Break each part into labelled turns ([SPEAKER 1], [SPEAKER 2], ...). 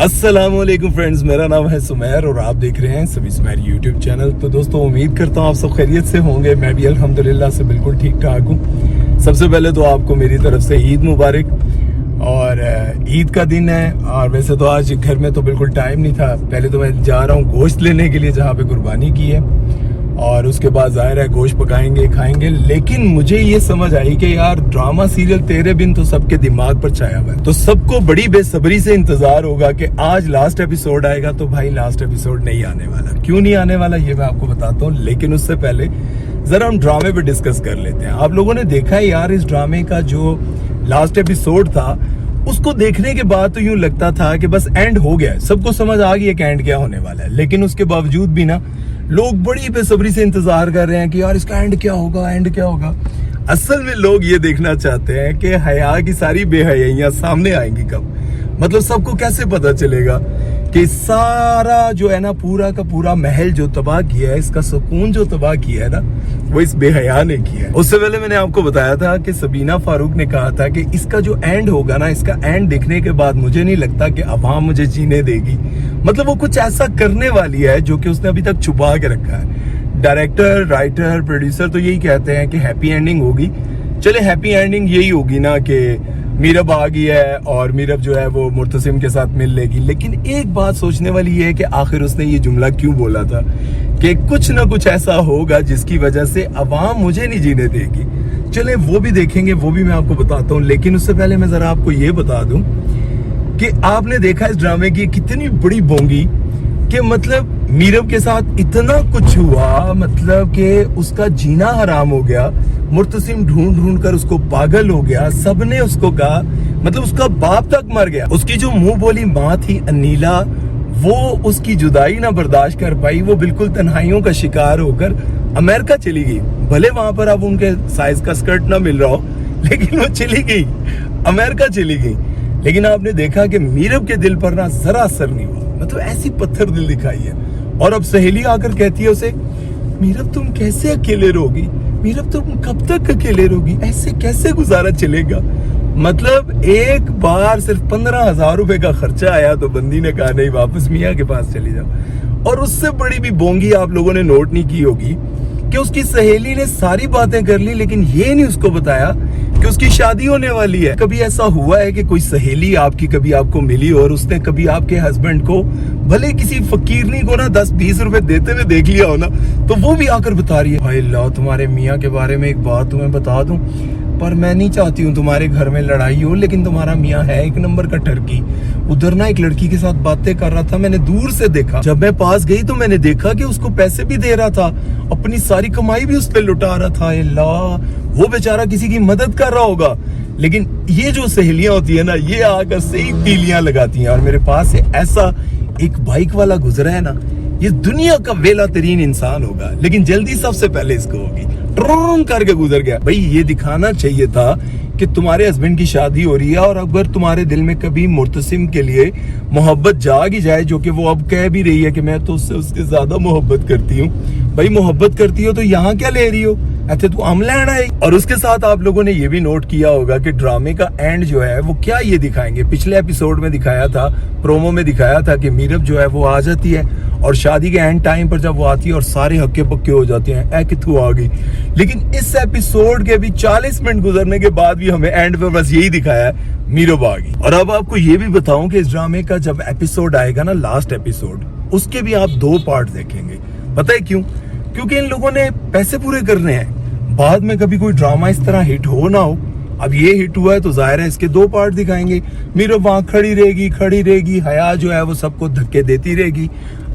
[SPEAKER 1] अस्सलामुअलैकुम फ्रेंड्स, मेरा नाम है सुमैर और आप देख रहे हैं सभी सुमैर यूट्यूब चैनल। तो दोस्तों, उम्मीद करता हूँ आप सब खैरियत से होंगे। मैं भी अल्हम्दुलिल्लाह से बिल्कुल ठीक ठाक हूँ। सबसे पहले तो आपको मेरी तरफ से ईद मुबारक। और ईद का दिन है और वैसे तो आज घर में तो बिल्कुल टाइम नहीं था। पहले तो मैं जा रहा हूँ गोश्त लेने के लिए जहाँ पे कुर्बानी की है, और उसके बाद जाहिर है गोश्त पकाएंगे खाएंगे। लेकिन मुझे ये समझ आई कि यार ड्रामा सीरियल तेरे बिन तो सबके दिमाग पर छाया हुआ है, तो सबको बड़ी बेसब्री से इंतजार होगा कि आज लास्ट एपिसोड आएगा। तो भाई लास्ट एपिसोड नहीं आने वाला। क्यों नहीं आने वाला ये मैं आपको बताता हूँ, लेकिन उससे पहले जरा हम ड्रामे पे डिस्कस कर लेते हैं। आप लोगों ने देखा है यार, इस ड्रामे का जो लास्ट एपिसोड था उसको देखने के बाद तो यूं लगता था कि बस एंड हो गया, सबको समझ आ गई है कि एंड क्या होने वाला है। लेकिन उसके बावजूद भी ना लोग बड़ी बेसब्री से इंतजार कर रहे हैं कि यार इसका एंड क्या होगा, एंड क्या होगा। असल में लोग ये देखना चाहते हैं कि हया की सारी बेहयाइयां सामने आएंगी कब। मतलब सबको कैसे पता चलेगा कि सारा जो है ना पूरा का पूरा महल जो तबाह किया है, इसका सुकून जो तबाह किया है ना, वो इस बेहया ने किया है। उससे पहले मैंने आपको बताया था कि सबीना फारूक ने कहा था कि इसका जो एंड होगा ना, इसका एंड देखने के बाद मुझे नहीं लगता कि अवाम मुझे जीने देगी। मतलब वो कुछ ऐसा करने वाली है जो कि उसने अभी तक छुपा के रखा है। डायरेक्टर, राइटर, प्रोड्यूसर तो यही कहते हैं कि हैप्पी एंडिंग होगी। चले हैप्पी एंडिंग यही होगी ना कि मीरब आ गई है और मीरब जो है वो मुर्तसिम के साथ मिल लेगी। लेकिन एक बात सोचने वाली ये है कि आखिर उसने ये जुमला क्यों बोला था कि कुछ ना कुछ ऐसा होगा जिसकी वजह से अवाम मुझे नहीं जीने देगी। चले वो भी देखेंगे, वो भी मैं आपको बताता हूँ। लेकिन उससे पहले मैं जरा आपको ये बता दूं कि आपने देखा इस ड्रामे की कितनी बड़ी बोंगी कि मतलब मीरब के साथ इतना कुछ हुआ, मतलब कि उसका जीना हराम हो गया। मुर्तसिम ढूंढ ढूंढ कर उसको पागल हो गया। सबने उसको कहा, मतलब उसका बाप तक मर गया। उसकी जो मुंह बोली माँ थी अनीला, वो उसकी जुदाई ना बर्दाश्त कर पाई। वो बिल्कुल तन्हाइयों का शिकार होकर अमेरिका चली गई। भले वहां पर अब उनके साइज का स्कर्ट ना मिल रहा हो, लेकिन वो चली गई, अमेरिका चली गई। लेकिन आपने देखा कि मीरब के दिल पर ना जरा असर नहीं हुआ। मतलब ऐसी पत्थर दिल दिखाई है। और अब सहेली आकर कहती है उसे, मीरब तुम कैसे अकेले रहोगी, मीरब तुम कब तक अकेले रहोगी, ऐसे कैसे गुजारा चलेगा। मतलब एक बार सिर्फ 15,000 रुपए का खर्चा आया तो बंदी ने कहा नहीं, वापस मियाँ के पास चली जाओ। और उससे बड़ी भी बोंगी आप लोगों ने नोट नहीं की होगी कि उसकी सहेली ने सारी बातें कर ली, लेकिन ये नहीं उसको बताया कि उसकी शादी होने वाली है। कभी ऐसा हुआ है कि कोई सहेली आपकी कभी आपको मिली और उसने कभी आपके हस्बैंड को भले किसी फकीरनी को ना 10-20 रुपए देते हुए देख लिया हो ना, तो वो भी आकर बता रही है, भाई अल्लाह तुम्हारे मियाँ के बारे में एक बात तुम्हें बता दूं, पर मैं नहीं चाहती हूँ तुम्हारे घर में लड़ाई हो, लेकिन तुम्हारा मियाँ है एक नंबर का टर्की। उधर ना एक लड़की के साथ बातें कर रहा था, मैंने दूर से देखा। जब मैं पास गई तो मैंने देखा कि उसको पैसे भी दे रहा था, अपनी सारी कमाई भी उस पर लुटा रहा था। अल्लाह, वो बेचारा किसी की मदद कर रहा होगा। लेकिन ये जो सहेलियां होती है ना, ये आकर से ही तीलियां लगाती हैं। और मेरे पास से ऐसा एक बाइक वाला गुजरा है ना, ये दुनिया का वेला तरीन इंसान होगा, लेकिन जल्दी सबसे पहले इसको होगी। ट्रोंग करके गुजर गया। भाई ये दिखाना चाहिए था कि तुम्हारे हस्बैंड की शादी हो रही है, और अगर तुम्हारे दिल में कभी मुर्तसिम के लिए मोहब्बत जाग ही जाए, जो कि वो अब कह भी रही है कि मैं तो उससे ज्यादा मोहब्बत करती हूँ। भाई मोहब्बत करती हो तो यहाँ क्या ले रही हो, ऐसे तू आम लेना है। और उसके साथ आप लोगों ने ये भी नोट किया होगा कि ड्रामे का एंड जो है वो क्या ये दिखाएंगे। पिछले एपिसोड में दिखाया था, प्रोमो में दिखाया था कि मीरब जो है वो आ जाती है और शादी के एंड टाइम पर जब वो आती है और सारे हक्के पक्के हो जाते हैं, ऐ किथू आ गई। लेकिन इस एपिसोड के भी 40 मिनट गुजरने के बाद भी हमें एंड पे बस यही दिखाया है, मीरब आ गई। और अब आपको ये भी बताऊं कि इस ड्रामे का जब एपिसोड आएगा ना, लास्ट एपिसोड, उसके भी आप 2 पार्ट देखेंगे। पता है क्यों? क्योंकि इन लोगों ने पैसे पूरे करने हैं। बाद में कभी कोई ड्रामा इस तरह हिट हो ना हो, अब ये हिट हुआ है तो जाहिर है इसके 2 पार्ट दिखाएंगे। मीरब वहां खड़ी रहेगी, हया जो है वो सबको धक्के देती रहेगी।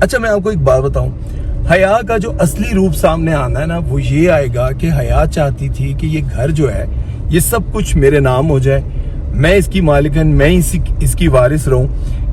[SPEAKER 1] अच्छा मैं आपको एक बात बताऊं, हया का जो असली रूप सामने आना है ना, वो ये आएगा कि हया चाहती थी कि ये घर जो है ये सब कुछ मेरे नाम हो जाए, मैं इसकी मालिकन, मैं इसकी वारिस रहूं।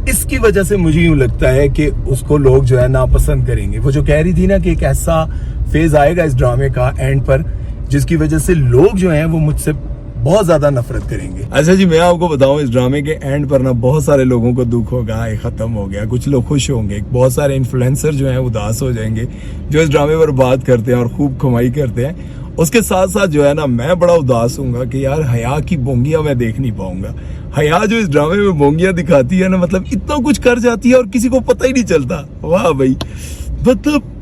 [SPEAKER 1] इसकी वजह से मुझे यूं लगता है कि उसको लोग जो है नापसंद करेंगे। वो जो कह रही थी ना कि एक ऐसा फेज आएगा इस ड्रामे का एंड पर जिसकी वजह से लोग जो हैं वो मुझसे बहुत ज्यादा नफरत करेंगे। अच्छा जी, मैं आपको बताऊं, इस ड्रामे के एंड पर ना बहुत सारे लोगों को दुख होगा, ये खत्म हो गया। कुछ लोग खुश होंगे, बहुत सारे इन्फ्लुएंसर जो हैं उदास हो जाएंगे, जो इस ड्रामे पर बात करते हैं और खूब कमाई करते हैं। उसके साथ साथ जो है ना मैं बड़ा उदास हूँ कि यार हया की बोंगियां मैं देख नहीं पाऊंगा। हया जो इस ड्रामे में बोंगियां दिखाती है ना, मतलब इतना कुछ कर जाती है और किसी को पता ही नहीं चलता। वाह भाई, मतलब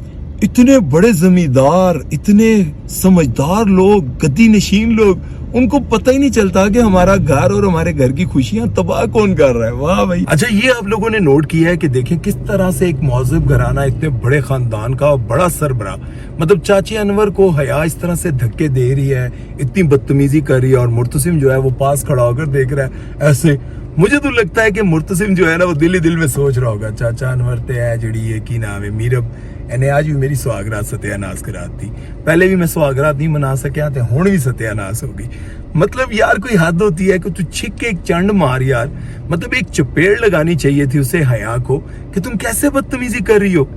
[SPEAKER 1] इतने बड़े जमींदार, इतने समझदार लोग, गद्दी नशीन लोग, उनको पता ही नहीं चलता कि हमारा घर और हमारे घर की खुशियां तबाह कौन कर रहा है। वाह भाई। अच्छा, ये आप लोगों ने नोट किया है कि देखें किस तरह से एक मौजूब घराना, इतने बड़े खानदान का और बड़ा सरबरा, मतलब चाची अनवर को हया इस तरह से धक्के दे रही है, इतनी बदतमीजी कर रही है, और मुर्तसिम जो है वो पास खड़ा होकर देख रहा है ऐसे। मुझे तो लगता है कि मुर्तसिम जो है ना वो दिल ही दिल में सोच रहा होगा, चाचा अनवर ते है जड़ी ये की नाम है मीरब, एने आज भी मेरी सुहागरात सत्यानाश कराती। पहले भी मैं सुहागरात नहीं मना सकिया ते हुण भी सत्यानाश होगी। मतलब यार कोई हद होती है कि तू छिक के एक चंड मार यार, मतलब एक चपेड़ लगानी चाहिए थी उसे हया को कि तुम कैसे बदतमीजी कर रही हो।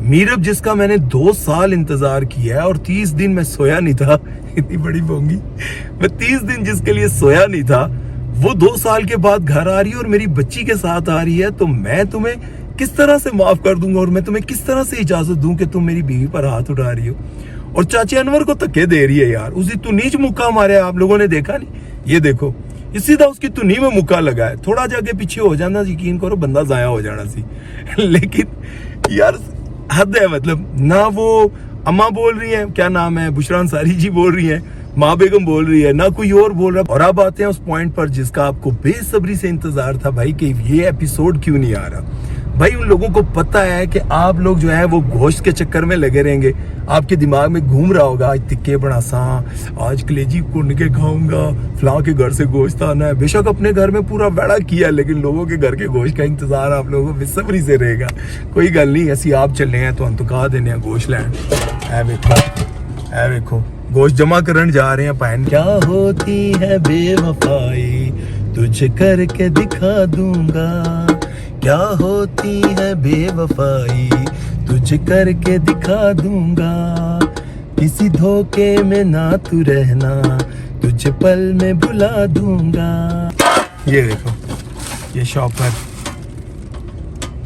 [SPEAKER 1] मीरब जिसका मैंने 2 साल इंतजार किया है और 30 दिन मैं सोया नहीं था, इतनी बड़ी बोंगी, मैं 30 दिन जिसके लिए सोया नहीं था वो 2 साल के बाद घर आ रही है और मेरी बच्ची के साथ आ रही है, तो मैं तुम्हें किस तरह से माफ कर दूंगा और मैं तुम्हें किस तरह से इजाजत दूं कि तुम मेरी बीवी पर हाथ उठा रही हो। और चाची अनवर को धक्के दे रही है यार, उसी तुनीज मुक्का मारे, आप लोगों ने देखा नहीं? ये देखो, ये सीधा उसकी तुनी में मुक्का लगा है। थोड़ा जाके पीछे हो जाना, यकीन करो बंदा जाया हो जाना सी। लेकिन यार हद है, मतलब ना वो अम्मा बोल रही है, क्या नाम है, बुशरा अंसारी जी बोल रही है, माँ बेगम बोल रही है, ना कोई और बोल रहा। और अब आते हैं उस पॉइंट पर जिसका आपको बेसब्री से इंतजार था भाई कि ये एपिसोड क्यों नहीं आ रहा। भाई उन लोगों को पता है कि आप लोग जो है वो गोश्त के चक्कर में लगे रहेंगे, आपके दिमाग में घूम रहा होगा आज तिक्के बना सा, आज कलेजी कुन के खाऊंगा, फलां के घर से गोश्त आना है। बेशक अपने घर में पूरा वेड़ा किया, लेकिन लोगों के घर के गोश्त का इंतजार आप लोगों को बेसब्री से रहेगा। कोई गल नहीं, ऐसी आप चलने हैं तो हम तो कहा देने हैं गोश्त लैंड। ऐ वेखो गोश्त जमा करन जा रहे हैं पैन। क्या होती है बेवफाई तुझे करके दिखा दूंगा, क्या होती है बेवफाई तुझे करके दिखा दूंगा, किसी धोखे में ना तू रहना, तुझे पल में भुला दूंगा। ये देखो, ये शॉपर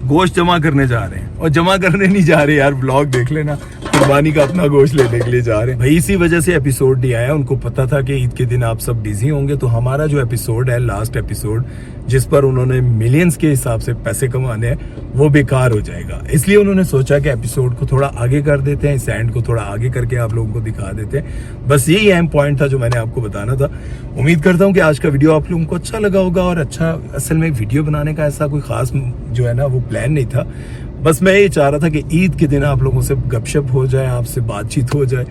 [SPEAKER 1] गोश्त जमा करने जा रहे हैं, और जमा करने नहीं जा रहे यार, ब्लॉग देख लेना, कुर्बानी का अपना गोश्त लेने के लिए जा रहे हैं भाई। इसी वजह से एपिसोड नहीं आया, उनको पता था कि ईद के दिन आप सब बिजी होंगे, तो हमारा जो एपिसोड है, लास्ट एपिसोड जिस पर उन्होंने मिलियंस के हिसाब से पैसे कमाने हैं, वो बेकार हो जाएगा। इसलिए उन्होंने सोचा कि एपिसोड को थोड़ा आगे कर देते हैं, इस एंड को थोड़ा आगे करके आप लोगों को दिखा देते हैं। बस यही अहम पॉइंट था जो मैंने आपको बताना था। उम्मीद करता हूँ कि आज का वीडियो आप लोगों को अच्छा लगा होगा। और अच्छा, असल में वीडियो बनाने का ऐसा कोई खास जो है ना वो प्लान नहीं था, बस मैं ये चाह रहा था कि ईद के दिन आप लोगों से गपशप हो जाए, आपसे बातचीत हो जाए।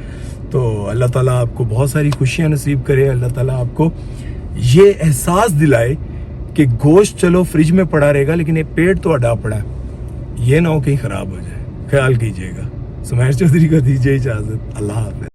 [SPEAKER 1] तो अल्लाह ताला आपको बहुत सारी खुशियां नसीब करे, अल्लाह ताला आपको ये एहसास दिलाए कि गोश्त चलो फ्रिज में पड़ा रहेगा, लेकिन ये पेट तो अड़ा पड़ा है, ये ना हो कहीं खराब हो जाए। ख्याल कीजिएगा। सुमैर चौधरी को दीजिए इजाजत। अल्लाह हाफ़िज़।